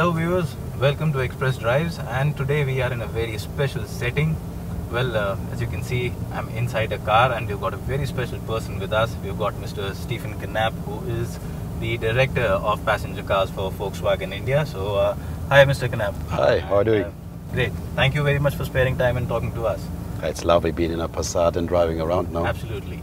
Hello viewers, welcome to Express Drives, and today we are in a very special setting. Well, as you can see, I'm inside a car and we've got a very special person with us. We've got Mr. Steffen Knapp, who is the Director of Passenger Cars for Volkswagen India. So, hi Mr. Knapp. Hi, how are you doing? Great. Thank you very much for sparing time and talking to us. It's lovely being in a Passat and driving around now. Absolutely.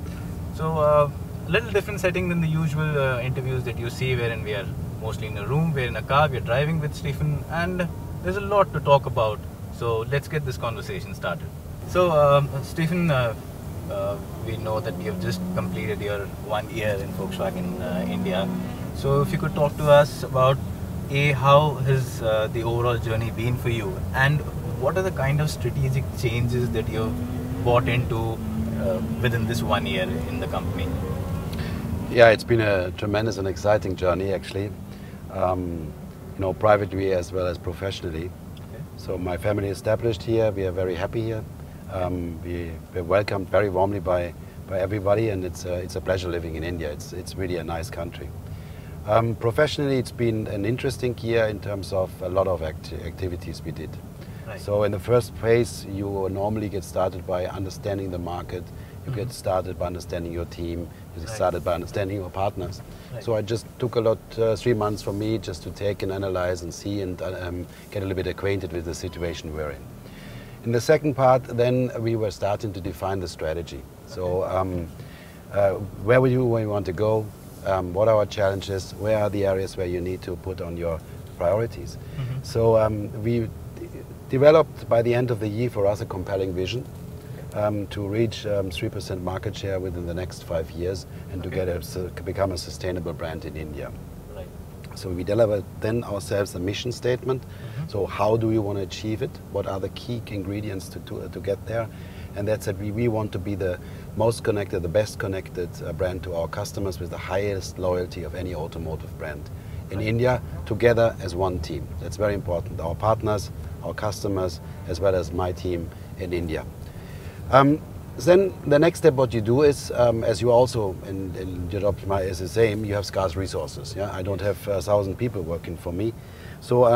So, a little different setting than the usual interviews that you see, wherein we are mostly in a room, we're in a car, we're driving with Steffen, and there's a lot to talk about. So let's get this conversation started. So Steffen, we know that you have just completed your 1 year in Volkswagen India. So if you could talk to us about how has the overall journey been for you, and what are the kind of strategic changes that you've bought into within this 1 year in the company? Yeah, it's been a tremendous and exciting journey actually. Privately as well as professionally. Okay. So my family established here. We are very happy here. We're welcomed very warmly by everybody, and it's a pleasure living in India. It's really a nice country. Professionally, it's been an interesting year in terms of a lot of activities we did. Right. So in the first phase, you normally get started by understanding the market. You get started by understanding your team. You get started by understanding your partners. Right. So I just took 3 months for me just to take and analyze and see and get a little bit acquainted with the situation we're in. In the second part, then we were starting to define the strategy. So where we want to go, what are our challenges, where are the areas where you need to put on your priorities. So we developed by the end of the year for us a compelling vision. To reach 3% market share within the next 5 years and to become a sustainable brand in India. Right. So we delivered then ourselves a mission statement. So how do we want to achieve it? What are the key ingredients to get there? And that's that we want to be the most connected, the best connected brand to our customers with the highest loyalty of any automotive brand in India, together as one team. That's very important. Our partners, our customers, as well as my team in India. Then the next step what you do is, as you also in your job is the same, you have scarce resources. Yeah? I don't have 1,000 people working for me. So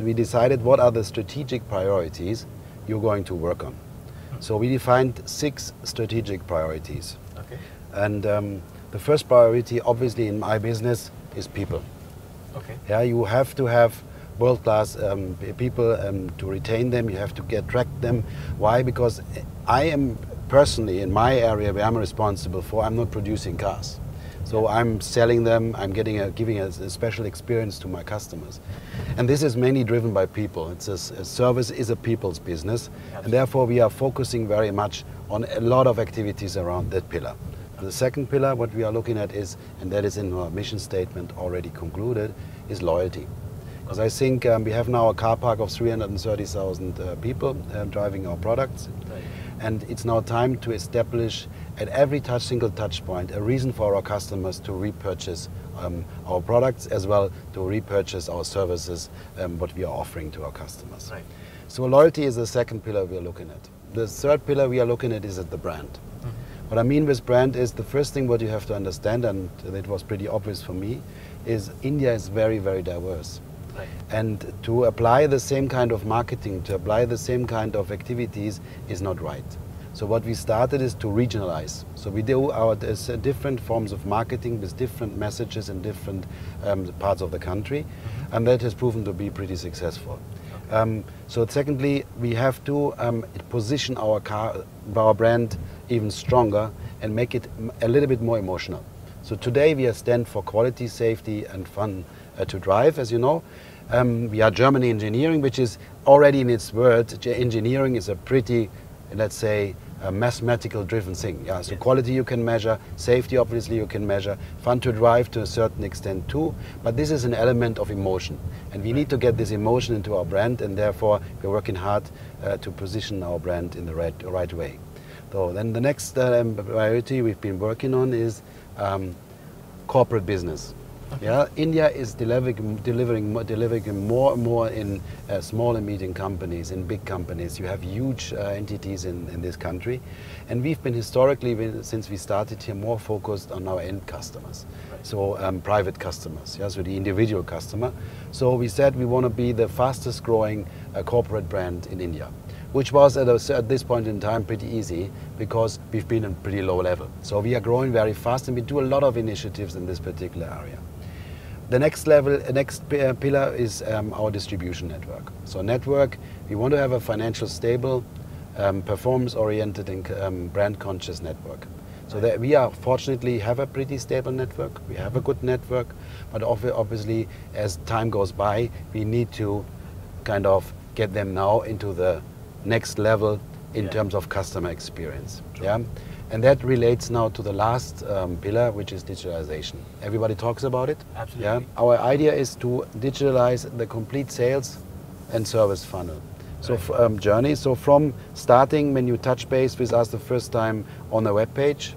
we decided what are the strategic priorities you're going to work on. So we defined 6 strategic priorities. Okay. And the first priority, obviously in my business, is people. Okay. Yeah, you have to have world-class people to retain them. You have to attract them. Why? Because I am personally in my area where I'm responsible for, I'm not producing cars. So I'm selling them, I'm giving a special experience to my customers. And this is mainly driven by people. It's a service is a people's business. Absolutely. And therefore we are focusing very much on a lot of activities around that pillar. The second pillar, what we are looking at is, and that is in our mission statement already concluded, is loyalty. Because I think we have now a car park of 330,000 people driving our products. Right. And it's now time to establish at every single touch point a reason for our customers to repurchase our products, as well to repurchase our services, what we are offering to our customers. Right. So loyalty is the second pillar we are looking at. The third pillar we are looking at is at the brand. What I mean with brand is the first thing what you have to understand, and it was pretty obvious for me, is India is very, very diverse. Right. And to apply the same kind of marketing, to apply the same kind of activities is not right. So what we started is to regionalize. So we do there's different forms of marketing with different messages in different parts of the country, and that has proven to be pretty successful. Okay. So secondly, we have to position our brand even stronger and make it a little bit more emotional. So today we stand for quality, safety and fun to drive, as you know. We are Germany engineering, which is already in its word, engineering is a pretty, let's say, a mathematical driven thing. Yeah, so quality you can measure, safety obviously you can measure, fun to drive to a certain extent too, but this is an element of emotion. And we need to get this emotion into our brand, and therefore we're working hard to position our brand in the right way. So then the next priority we've been working on is corporate business. Okay. Yeah, India is delivering more and more in small and medium companies, in big companies. You have huge entities in this country, and we've been historically, since we started here, more focused on our end customers, Right. so private customers, yeah, so the individual customer. So we said we want to be the fastest growing corporate brand in India, which was at this point in time pretty easy because we've been at pretty low level. So we are growing very fast, and we do a lot of initiatives in this particular area. The next pillar is our distribution network. So network, we want to have a financial stable, performance-oriented and brand-conscious network. So that we are fortunately have a pretty stable network. We have a good network, but obviously as time goes by, we need to kind of get them now into the next level in terms of customer experience. Yeah, and that relates now to the last pillar, which is digitalization. Everybody talks about it. Absolutely. Yeah, our idea is to digitalize the complete sales and service funnel. So journey. So from starting when you touch base with us the first time on the web page,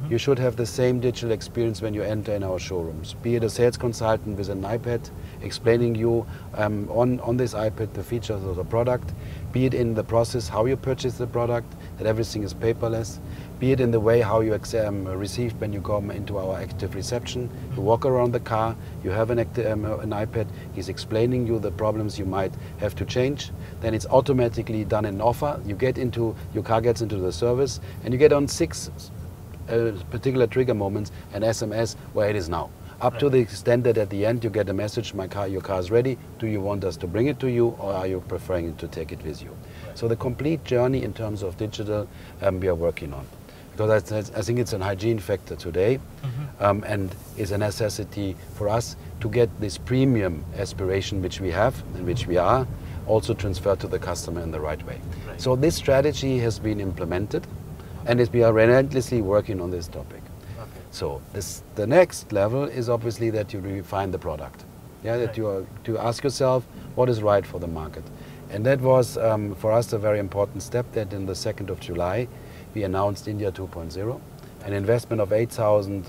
you should have the same digital experience when you enter in our showrooms. Be it a sales consultant with an iPad explaining you on this iPad the features of the product, be it in the process how you purchase the product, that everything is paperless, be it in the way how you receive when you come into our active reception. You walk around the car, you have an iPad, he's explaining you the problems you might have to change, then it's automatically done in offer, your car gets into the service, and you get on 6 particular trigger moments an SMS where it is now. Up to the extent that at the end you get a message, your car is ready, do you want us to bring it to you, or are you preferring to take it with you? Right. So the complete journey in terms of digital we are working on. Because I think it's an hygiene factor today, and is a necessity for us to get this premium aspiration which we have and which we are, also transferred to the customer in the right way. Right. So this strategy has been implemented, and we are relentlessly working on this topic. Okay. So the next level is obviously that you refine the product. Yeah, that you ask yourself what is right for the market. And that was for us a very important step, that in the 2nd of July we announced India 2.0, an investment of 8,000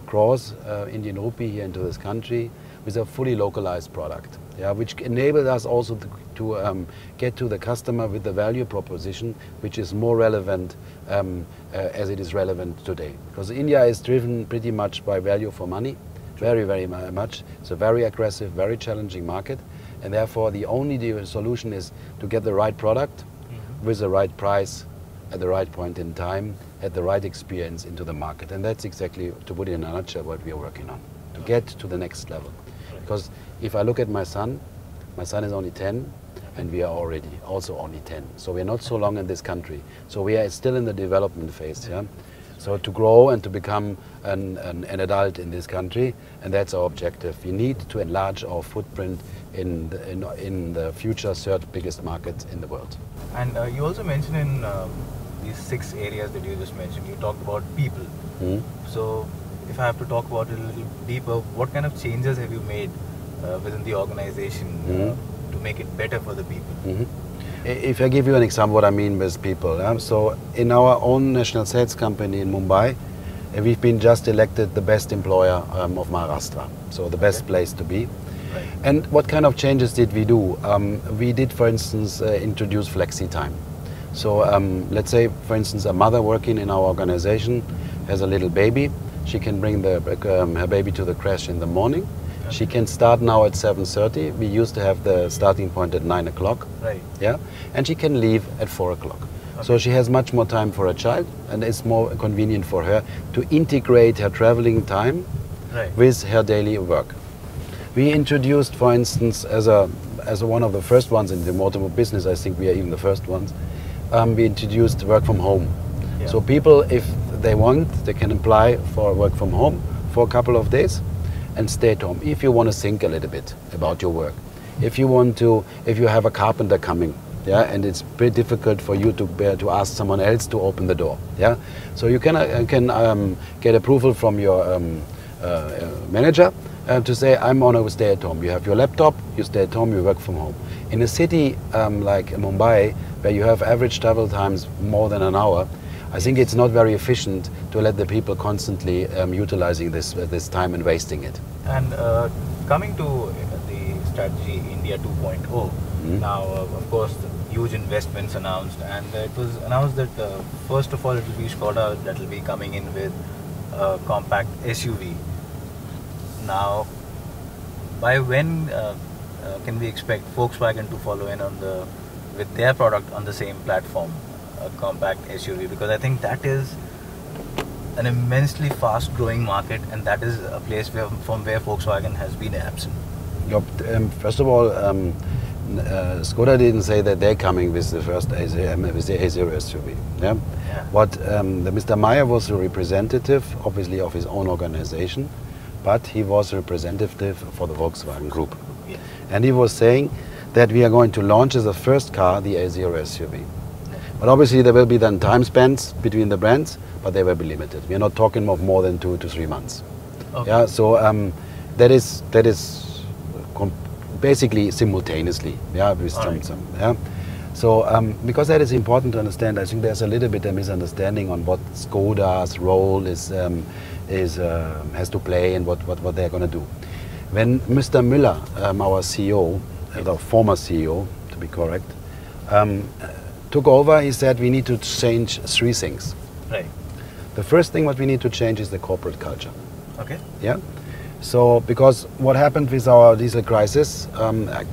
crores Indian rupee here into this country with a fully localized product, which enabled us also to get to the customer with the value proposition which is more relevant as it is relevant today. Because India is driven pretty much by value for money, very, very much. It's a very aggressive, very challenging market, and therefore the only solution is to get the right product with the right price at the right point in time, at the right experience into the market. And that's exactly, to put it in a nutshell, what we are working on, to get to the next level. Because if I look at my son is only 10, and we are already also only 10. So we're not so long in this country. So we are still in the development phase. Yeah? So to grow and to become an adult in this country, and that's our objective. We need to enlarge our footprint in the future 3rd biggest market in the world. And you also mentioned in these 6 areas that you just mentioned, you talked about people. So if I have to talk about it a little deeper, what kind of changes have you made within the organization to make it better for the people? If I give you an example what I mean with people, so in our own national sales company in Mumbai, we've been just elected the best employer of Maharashtra, so the best place to be. Right. And what kind of changes did we do? We did, for instance, introduce flexi time. So let's say, for instance, a mother working in our organization has a little baby. She can bring her baby to the crash in the morning. She can start now at 7:30. We used to have the starting point at 9 o'clock. Right. Yeah, and she can leave at 4 o'clock. Okay. So she has much more time for her child, and it's more convenient for her to integrate her traveling time with her daily work. We introduced, for instance, as one of the first ones in the automotive business, I think we are even the first ones, we introduced work from home. Yeah. So people, if they want, they can apply for work from home for a couple of days and stay at home. If you want to think a little bit about your work, if you have a carpenter coming, and it's pretty difficult for you to ask someone else to open the door, so you can get approval from your manager to say, I'm on a stay at home. You have your laptop, you stay at home, you work from home. In a city like Mumbai, where you have average travel times more than an hour, I think it's not very efficient to let the people constantly utilizing this time and wasting it. And coming to the strategy India 2.0, now of course huge investments announced, and it was announced that first of all it will be Skoda that will be coming in with a compact SUV. Now, by when can we expect Volkswagen to follow in on with their product on the same platform, a compact SUV? Because I think that is an immensely fast growing market, and that is a place from where Volkswagen has been absent. First of all, Skoda didn't say that they're coming with the first with the A0 SUV. Yeah? Yeah. What Mr. Meyer was a representative, obviously, of his own organization, but he was a representative for the Volkswagen Group. Yeah. And he was saying that we are going to launch as a first car the A0 SUV. But obviously there will be then time spans between the brands, but they will be limited. We are not talking of more than 2 to 3 months. Okay. Yeah, so that is basically simultaneously. Yeah, with some. Yeah. So because that is important to understand, I think there's a little bit of misunderstanding on what Skoda's role is has to play and what they're going to do. When Mr. Müller, our CEO, the former CEO to be correct, took over, he said we need to change 3 things. Right. The first thing what we need to change is the corporate culture. Okay. Yeah. So because what happened with our diesel crisis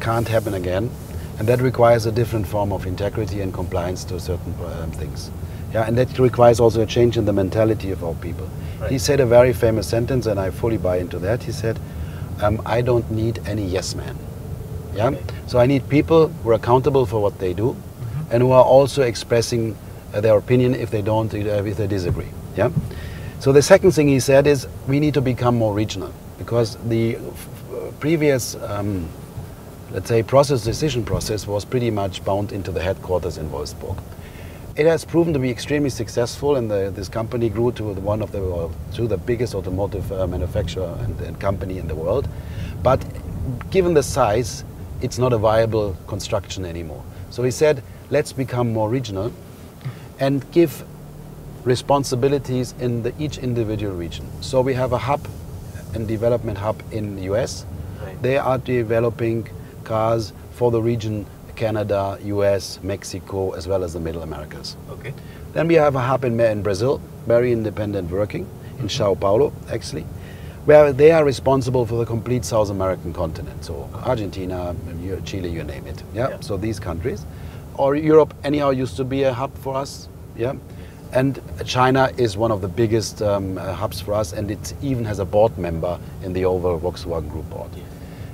can't happen again, and that requires a different form of integrity and compliance to certain things. Yeah, and that requires also a change in the mentality of our people. Right. He said a very famous sentence, and I fully buy into that. He said, I don't need any yes man. Yeah? Okay. So I need people who are accountable for what they do, and who are also expressing their opinion if they don't, if they disagree. Yeah. So the second thing he said is we need to become more regional, because the previous, let's say, decision process was pretty much bound into the headquarters in Wolfsburg. It has proven to be extremely successful, and this company grew to the biggest automotive manufacturer and company in the world. But given the size, it's not a viable construction anymore. So he said, let's become more regional and give responsibilities in each individual region. So we have a hub and development hub in the US. Right. They are developing cars for the region Canada, US, Mexico, as well as the Middle Americas. Okay. Then we have a hub in Brazil, very independent working, in Sao Paulo actually, where they are responsible for the complete South American continent. So Argentina, Chile, you name it. Yeah? Yeah. So these countries. Or Europe anyhow used to be a hub for us. Yeah. And China is one of the biggest hubs for us, and it even has a board member in the overall Volkswagen Group board.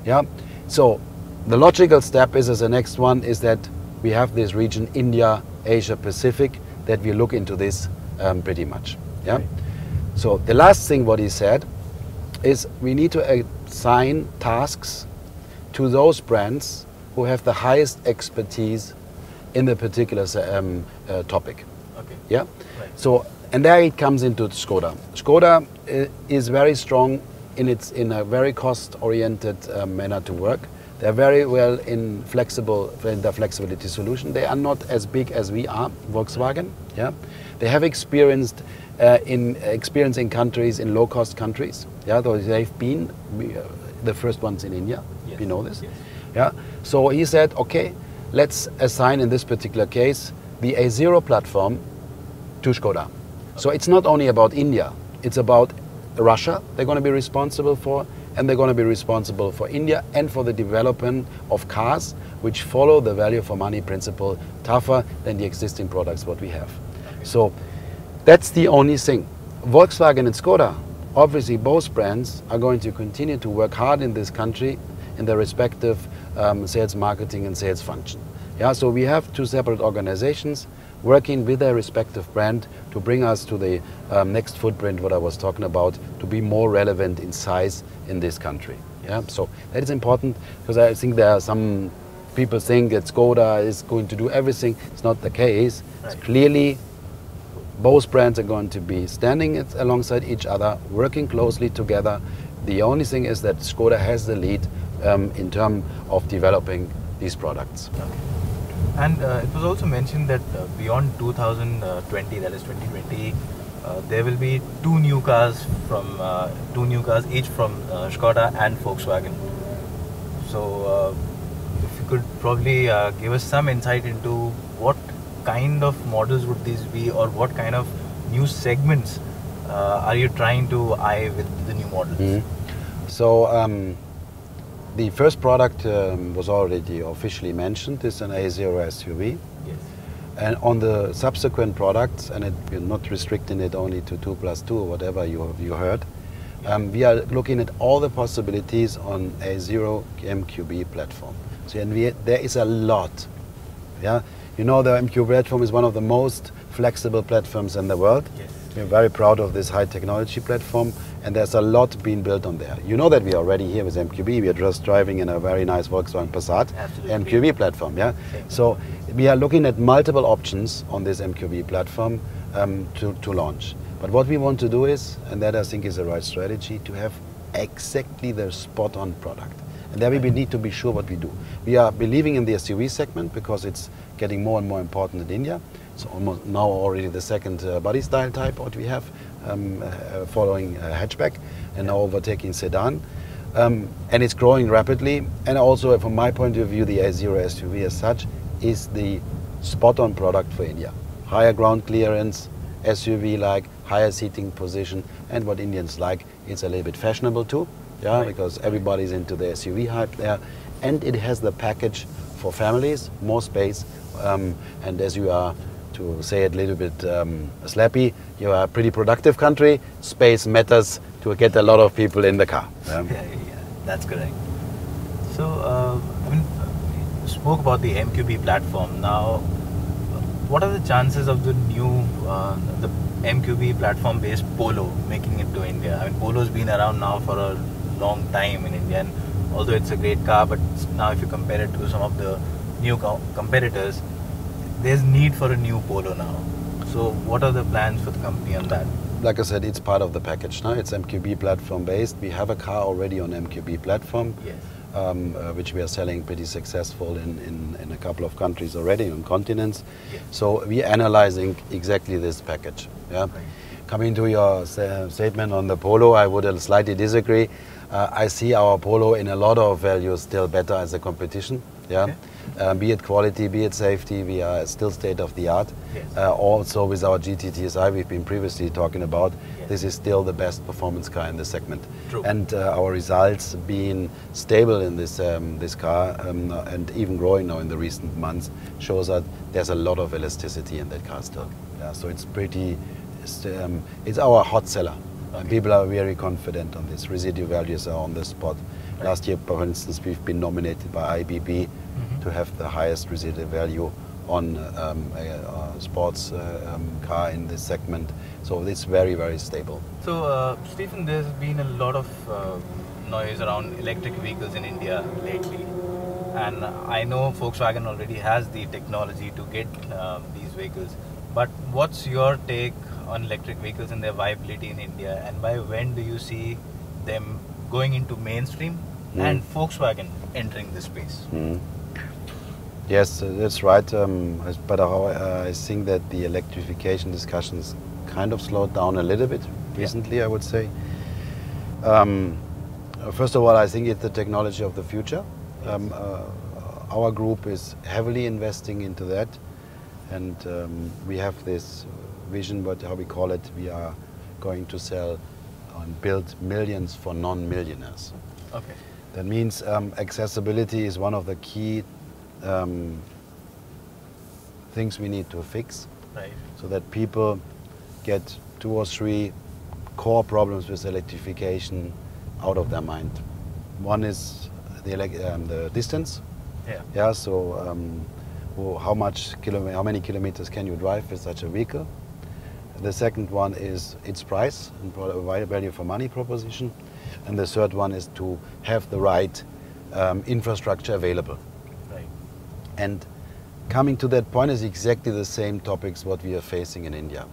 Yeah. So the logical step is, as the next one, is that we have this region, India, Asia Pacific, that we look into this pretty much. Yeah. Right. So the last thing what he said is we need to assign tasks to those brands who have the highest expertise in the particular topic. Okay. Yeah. Right. So, and there it comes into Skoda. Skoda is very strong in a very cost-oriented manner to work. They're very well in the flexibility solution. They are not as big as we are, Volkswagen. Yeah. They have experience in countries, in low-cost countries. Yeah. Though they've been the first ones in India. Yes. We know this. Yes. Yeah. So he said, okay, let's assign in this particular case the A0 platform to Skoda. Okay. So it's not only about India, it's about Russia they're going to be responsible for, and they're going to be responsible for India and for the development of cars which follow the value for money principle tougher than the existing products what we have. Okay. So that's the only thing. Volkswagen and Skoda, obviously both brands are going to continue to work hard in this country in their respective sales, marketing and sales function. Yeah, so we have 2 separate organizations working with their respective brand to bring us to the next footprint, what I was talking about, to be more relevant in size in this country. Yeah, so that is important, because I think there are some people think that Skoda is going to do everything. It's not the case. Right. It's clearly both brands are going to be standing alongside each other, working closely together. The only thing is that Skoda has the lead in terms of developing these products. Okay. And it was also mentioned that beyond 2020, that is 2020, there will be two new cars each from Skoda and Volkswagen. So if you could probably give us some insight into what kind of models would these be, or what kind of new segments are you trying to eye with the new models? So the first product was already officially mentioned. It's an A0 SUV. Yes. And on the subsequent products, and we're not restricting it only to 2+2 or whatever you heard, we are looking at all the possibilities on A0 MQB platform. So and there is a lot. Yeah, you know, the MQB platform is one of the most flexible platforms in the world. Yes. We're very proud of this high technology platform, and there's a lot being built on there. You know that we are already here with MQB. We are just driving in a very nice Volkswagen Passat MQB platform. Yeah. So we are looking at multiple options on this MQB platform to launch. But what we want to do is, and that I think is the right strategy, to have exactly the spot-on product. And there we need to be sure what we do. We are believing in the SUV segment because it's getting more and more important in India. So almost now already the second body style type what we have, following hatchback and now overtaking sedan. And it's growing rapidly. And also from my point of view, the A0 SUV as such is the spot-on product for India. Higher ground clearance, SUV-like, higher seating position, and what Indians like, it's a little bit fashionable too, yeah, right. Because everybody's into the SUV hype there. And it has the package for families, more space, and as you are, to say it a little bit slappy, you are a pretty productive country, space matters to get a lot of people in the car. Yeah, that's correct. So, I mean, you spoke about the MQB platform. Now, what are the chances of the new, the MQB platform-based Polo making it to India? I mean, Polo's been around now for a long time in India, and although it's a great car, but now if you compare it to some of the new competitors, there's need for a new Polo now. So what are the plans for the company on that? Like I said, it's part of the package now. It's MQB platform based. We have a car already on MQB platform, yes. Which we are selling pretty successful in a couple of countries already, on continents. Yes. So we are analyzing exactly this package. Yeah. Right. Coming to your statement on the Polo, I would slightly disagree. I see our Polo in a lot of values still better as a competition. Yeah. Okay. Be it quality, be it safety, we are still state of the art. Yes. Also with our GT-TSI we've been previously talking about, yes. This is still the best performance car in the segment. True. And our results being stable in this this car and even growing now in the recent months shows that there's a lot of elasticity in that car still. Yeah, so it's pretty, it's our hot seller. Okay. People are very confident on this. Residual values are on the spot. Right. Last year, for instance, we've been nominated by IBB to have the highest residual value on a sports car in this segment. So it's very, very stable. So, Stephen, there's been a lot of noise around electric vehicles in India lately. And I know Volkswagen already has the technology to get these vehicles. But what's your take on electric vehicles and their viability in India? And by when do you see them going into mainstream and Volkswagen entering this space? Yes, that's right. But I think that the electrification discussions kind of slowed down a little bit recently, I would say. First of all, I think it's the technology of the future. Our group is heavily investing into that, and we have this vision, but how we call it, we are going to sell and build millions for non-millionaires. Okay. That means accessibility is one of the key things we need to fix, right, so that people get 2 or 3 core problems with electrification out of their mind. One is the distance. Yeah. So how many kilometers can you drive with such a vehicle? The second one is its price and value for money proposition, and the third one is to have the right infrastructure available. Right. And coming to that point is exactly the same topics what we are facing in India,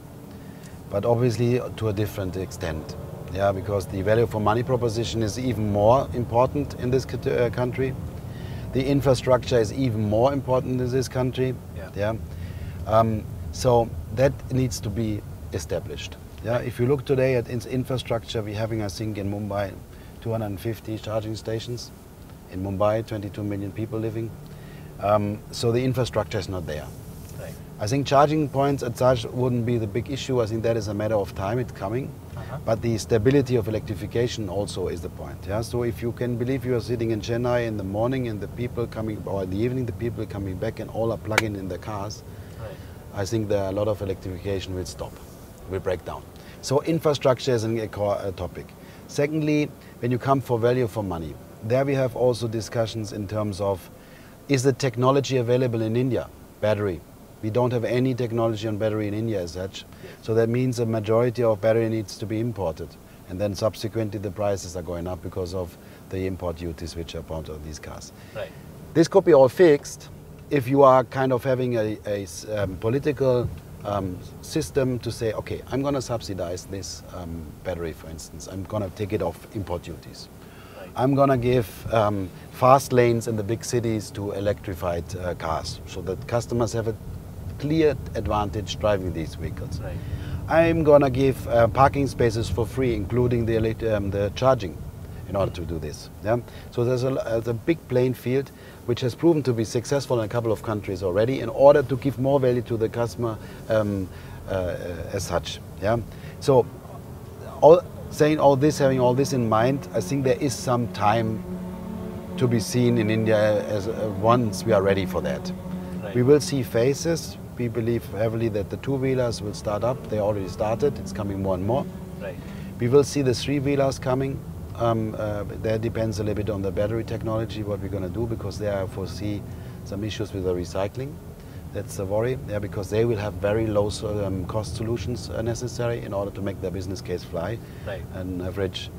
but obviously to a different extent. Yeah, because the value for money proposition is even more important in this country. The infrastructure is even more important in this country. Yeah. So that needs to be established. Yeah. If you look today at infrastructure, we're having, I think, in Mumbai, 250 charging stations. In Mumbai, 22 million people living. So the infrastructure is not there. Right. I think charging points at such wouldn't be the big issue. I think that is a matter of time. It's coming. But the stability of electrification also is the point. Yeah? So if you can believe you are sitting in Chennai in the morning and the people coming, or in the evening the people coming back and all are plugging in the cars, Right. I think there are a lot of electrification will stop, will break down. So infrastructure is a core topic. Secondly, when you come for value for money, there we have also discussions in terms of, is the technology available in India? Battery. We don't have any technology on battery in India as such. So that means a majority of battery needs to be imported. And then subsequently the prices are going up because of the import duties which are put on these cars. Right. This could be all fixed if you are kind of having a political system to say, okay, I'm going to subsidize this battery, for instance. I'm going to take it off import duties. Right. I'm going to give fast lanes in the big cities to electrified cars so that customers have a clear advantage driving these vehicles. Right. I'm going to give parking spaces for free, including the charging, in order to do this. Yeah? So there's a big playing field which has proven to be successful in a couple of countries already in order to give more value to the customer as such. Yeah? So saying all this, having all this in mind, I think there is some time to be seen in India as once we are ready for that. Right. We will see phases. We believe heavily that the two-wheelers will start up. They already started. It's coming more and more. Right. We will see the three-wheelers coming. That depends a little bit on the battery technology, what we're going to do, because there I foresee some issues with the recycling. That's a worry, yeah, because they will have very low cost solutions necessary in order to make their business case fly. Right. An average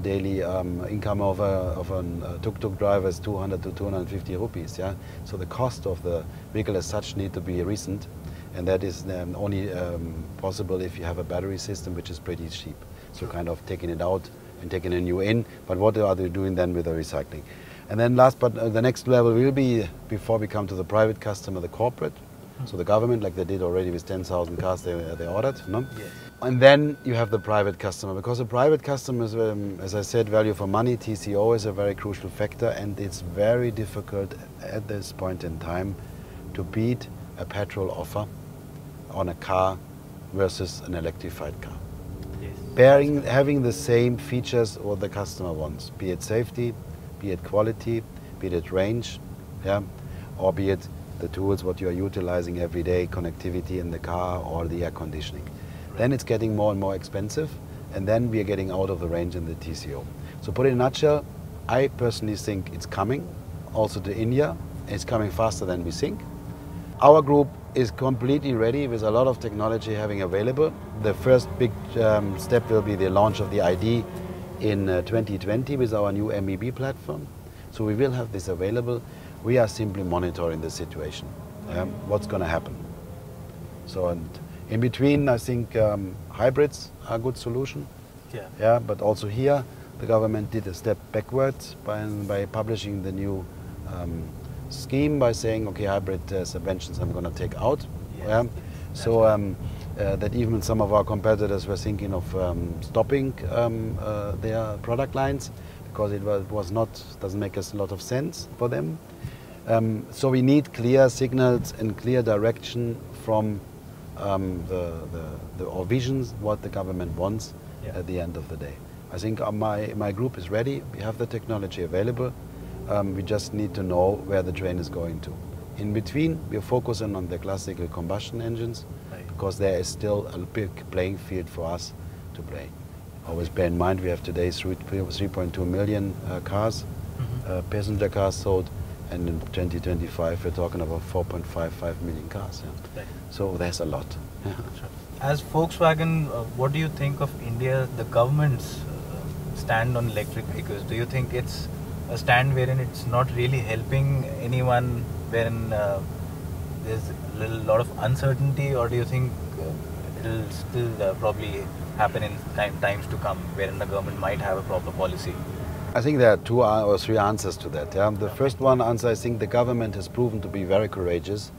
daily income of a tuk-tuk driver is 200 to 250 rupees. Yeah? So the cost of the vehicle as such need to be recent, and that is only possible if you have a battery system which is pretty cheap. So kind of taking it out and taking a new in, but what are they doing then with the recycling? And then last but the next level will be, before we come to the private customer, the corporate. So the government, like they did already with 10,000 cars they ordered, no? Yes. And then you have the private customer, because the private customer is, as I said, value for money. TCO is a very crucial factor, and it's very difficult at this point in time to beat a petrol offer on a car versus an electrified car. Yes. Having the same features what the customer wants, be it safety, be it quality, be it range, yeah, or be it the tools what you are utilizing every day, connectivity in the car or the air conditioning. Right. Then it's getting more and more expensive, and then we are getting out of the range in the TCO. So put in a nutshell, I personally think it's coming also to India. It's coming faster than we think. Our group is completely ready with a lot of technology having available. The first big step will be the launch of the ID in 2020 with our new MEB platform. So we will have this available. We are simply monitoring the situation, what's going to happen. So, and in between, I think hybrids are a good solution. Yeah. Yeah, but also here, the government did a step backwards by publishing the new scheme by saying, okay, hybrid subventions I'm going to take out. Yes. Yeah. So that even some of our competitors were thinking of stopping their product lines because it was not, doesn't make us a lot of sense for them. So we need clear signals and clear direction from our visions, what the government wants at the end of the day. I think my group is ready. We have the technology available. We just need to know where the train is going to. In between, we're focusing on the classical combustion engines because there is still a big playing field for us to play. Always bear in mind we have today 3.2 million cars, passenger cars sold, and in 2025 we're talking about 4.55 million cars. Yeah. Right. So there's a lot. Yeah. As Volkswagen, what do you think of India, the government's stand on electric vehicles? Do you think it's a stand wherein it's not really helping anyone, wherein there's a lot of uncertainty, or do you think it'll still probably happen in times to come, wherein the government might have a proper policy? I think there are two or three answers to that. Yeah? The first one answer, I think the government has proven to be very courageous,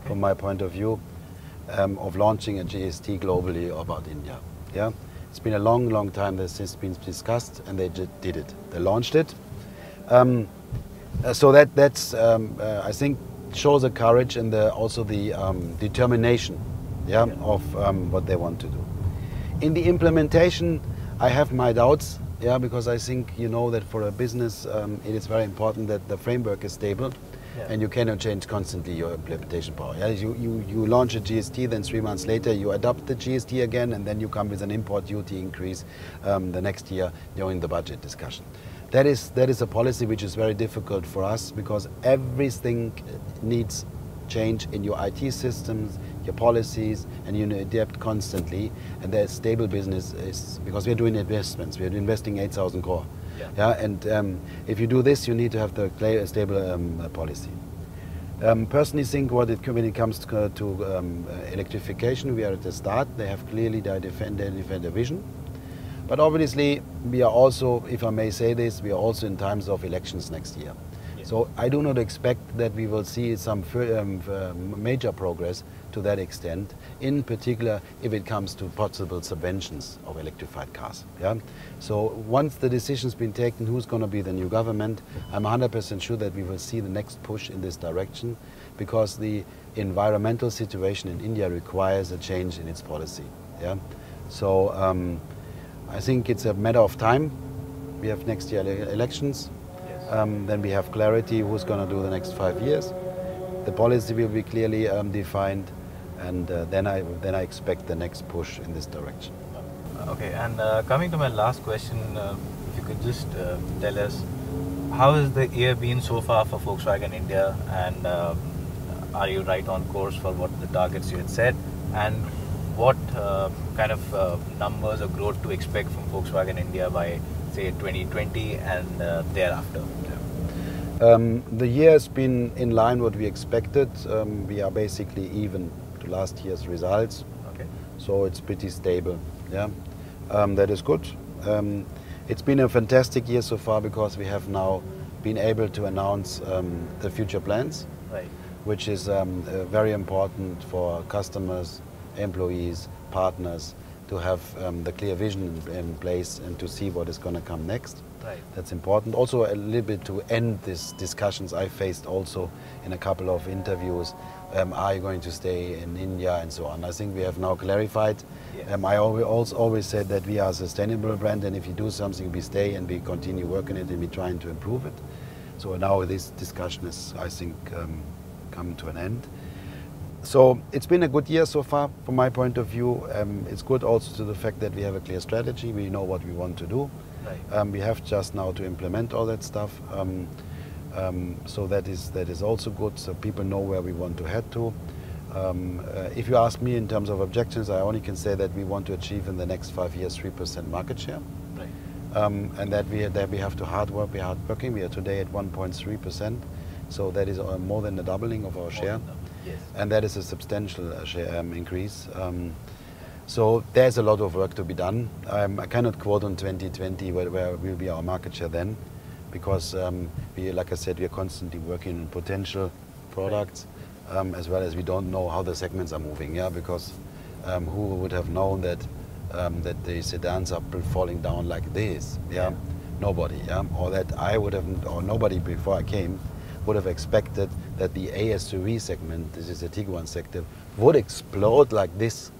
from my point of view, of launching a GST globally about India. Yeah? It's been a long, long time that this has been discussed, and they did it. They launched it. So that's I think shows the courage and also the determination, of what they want to do. In the implementation, I have my doubts, because I think that for a business it is very important that the framework is stable, and you cannot change constantly your implementation power. You launch a GST, then 3 months later you adopt the GST again, and then you come with an import duty increase the next year during the budget discussion. That is a policy which is very difficult for us, because everything needs change in your IT systems, your policies, and you adapt constantly. And there's stable business because we're doing investments. We're investing 8,000 crore. And if you do this, you need to have the stable policy. Personally, think when it comes to electrification, we are at the start. They have clearly they defend a vision. But obviously, we are also, if I may say this, we are also in times of elections next year. So I do not expect that we will see some major progress to that extent, in particular if it comes to possible subventions of electrified cars. So once the decision's been taken, who's going to be the new government, I'm 100% sure that we will see the next push in this direction, because the environmental situation in India requires a change in its policy. So I think it's a matter of time. We have next year elections. Then we have clarity who's going to do the next 5 years. The policy will be clearly defined, and then I expect the next push in this direction. Okay, and coming to my last question, if you could just tell us, how has the year been so far for Volkswagen India, and are you right on course for what the targets you had set, and what kind of numbers or growth to expect from Volkswagen India by, say, 2020 and thereafter? The year has been in line what we expected. We are basically even to last year's results. So it's pretty stable. That is good. It's been a fantastic year so far, because we have now been able to announce the future plans, which is very important for customers, employees, partners, to have the clear vision in place and to see what is going to come next. That's important. Also a little bit to end these discussions I faced also in a couple of interviews. Are you going to stay in India and so on? I think we have now clarified. I always said that we are a sustainable brand, and if you do something, we stay and we continue working it and we're trying to improve it. So now this discussion is, I think, come to an end. So it's been a good year so far from my point of view. It's good also to the fact that we have a clear strategy. We know what we want to do. We have just now to implement all that stuff. So that is also good. So people know where we want to head to. If you ask me in terms of objectives, I only can say that we want to achieve in the next 5 years 3% market share. And that we have to hard work. We are hard working. We are today at 1.3%. So that is more than a doubling of our share. And that is a substantial share increase. So there's a lot of work to be done. I cannot quote on 2020 where will be our market share then, because like I said, we are constantly working on potential products, as well as we don't know how the segments are moving. Because who would have known that the sedans are falling down like this? Nobody. Or that I would have, or nobody before I came would have expected that the ASUV segment, this is the Tiguan sector, would explode like this.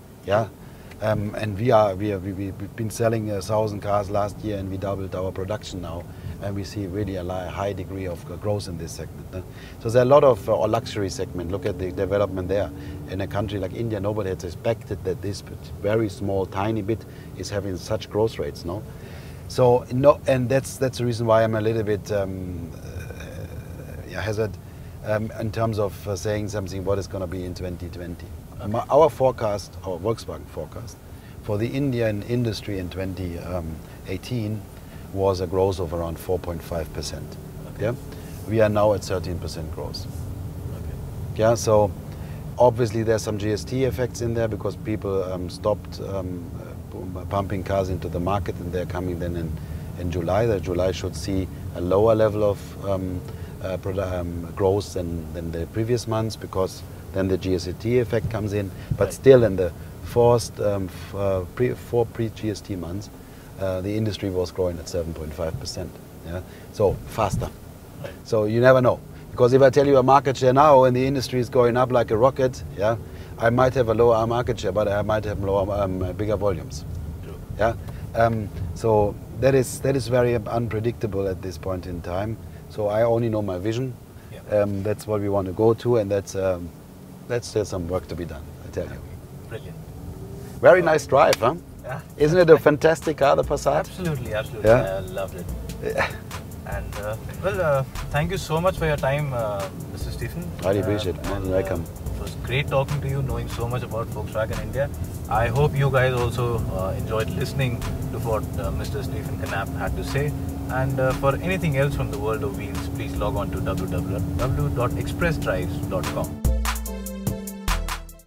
And we've been selling 1,000 cars last year, and we doubled our production now, and we see really a high degree of growth in this segment. So there's a lot of luxury segment. Look at the development there. In a country like India, nobody has expected that this very small, tiny bit is having such growth rates. So and that's the reason why I'm a little bit hesitant in terms of saying something what is going to be in 2020. Our forecast, our Volkswagen forecast, for the Indian industry in 2018 was a growth of around 4.5%. We are now at 13% growth. So obviously there's some GST effects in there, because people stopped pumping cars into the market, and they're coming then in July. That July should see a lower level of growth than the previous months, because then the GST effect comes in. But still, in the four pre-GST months, the industry was growing at 7.5%. Yeah, so faster. Right. So you never know, because if I tell you a market share now and the industry is going up like a rocket, yeah, I might have a lower market share, but I might have bigger volumes. True. Yeah, so that is very unpredictable at this point in time. So I only know my vision. Yeah. That's what we want to go to, and that's still some work to be done, I tell you. Brilliant. Very nice drive, huh? Yeah. Isn't it a fantastic car, the Passat? Absolutely, absolutely. Yeah. I loved it. And thank you so much for your time, Mr. Steffen. Highly appreciate it. Welcome. It was great talking to you, knowing so much about Volkswagen India. I hope you guys also enjoyed listening to what Mr. Steffen Knapp had to say. And for anything else from the world of wheels, please log on to www.expressdrives.com.